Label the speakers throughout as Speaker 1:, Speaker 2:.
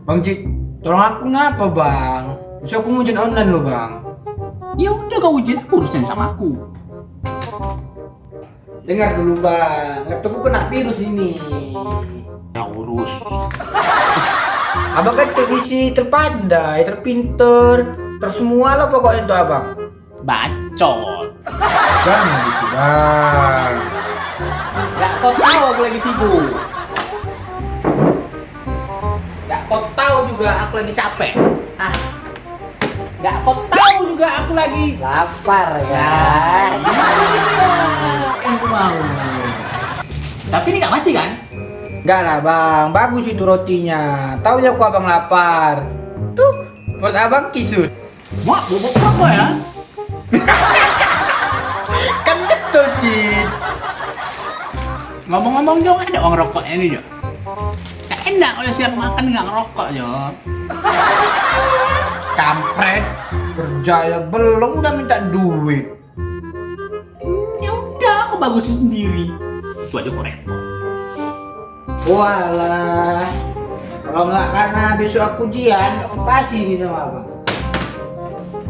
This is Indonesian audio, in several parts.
Speaker 1: Bang Cik, tolong aku ngapa bang? Bisa aku ujian online loh bang.
Speaker 2: Ya udah kau ujian, aku urusan sama aku.
Speaker 1: Dengar dulu bang, laptopku kena virus ini.
Speaker 2: Ya urus.
Speaker 1: Abang kan teknisi terpandai, terpinter, tersemua lah pokoknya itu abang.
Speaker 2: Bacot.
Speaker 1: Jangan gitu bang.
Speaker 2: Gak kau tahu aku lagi sibuk. Gak kau tahu juga aku lagi capek. Ah. Gak kau tahu juga aku lagi
Speaker 1: Lapar ya.
Speaker 2: Yang aku mau. Tapi ini gak masih kan?
Speaker 1: Enggak lah bang, bagus itu rotinya. Tahu ya aku abang lapar. Tuh, buat abang kisut.
Speaker 2: Mak, bobok apa ya?
Speaker 1: Kan betul Cik.
Speaker 2: Ngomong-ngomong dong, ada orang rokoknya nih Jo. Gak enak kalau siap makan gak ngerokok Jo.
Speaker 1: Kampret, kerja ya belum udah minta duit.
Speaker 2: Ya udah, aku bagusin sendiri. Itu aja kok repot.
Speaker 1: Walah, kalau nggak karena besok aku ujian, aku kasih nih sama abang.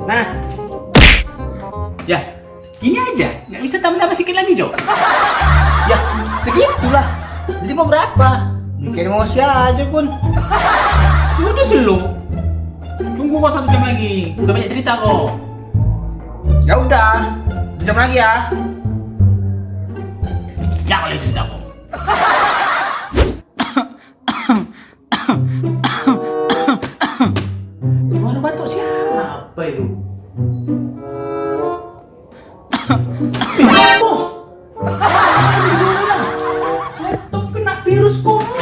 Speaker 1: Nah,
Speaker 2: Ya, gini aja. Gak bisa tambah-tambah sedikit lagi Jo.
Speaker 1: ya segitulah. Jadi mau berapa? Bikin emosi aja pun.
Speaker 2: Ya udah sih lo. Tunggu kok 1 jam lagi. Udah banyak cerita kok.
Speaker 1: Ya udah, 1 jam lagi ya.
Speaker 2: Jangan lagi cerita kok. Gimana batuk siapa itu? Bos! Laptop kena virus corona.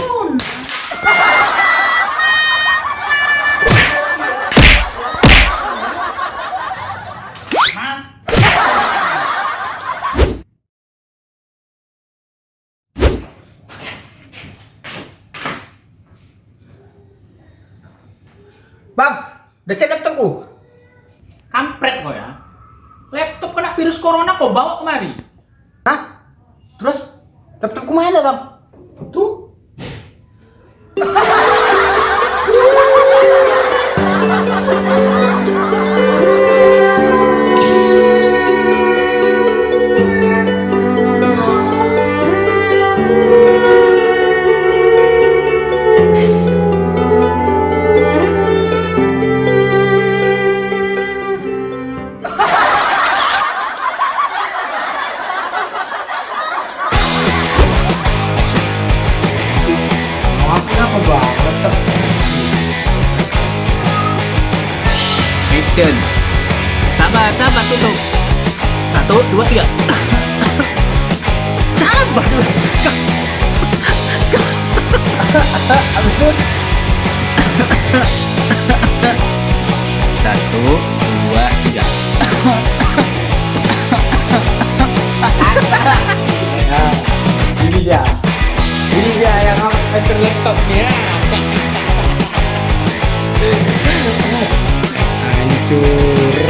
Speaker 1: Bang, udah siap laptopku?
Speaker 2: Kampret kok ya. Laptop kena virus corona kok bawa kemari.
Speaker 1: Hah? Terus laptopku mana bang?
Speaker 2: Tuh.
Speaker 1: Mau aku apa bang? Laptop.
Speaker 2: Action. Sabar, sabar tutup. 1, 2, 3. Sabar.
Speaker 1: Abis itu
Speaker 2: 1, 2, 3.
Speaker 1: Nah, ini dia yang hancur laptopnya. Hancur.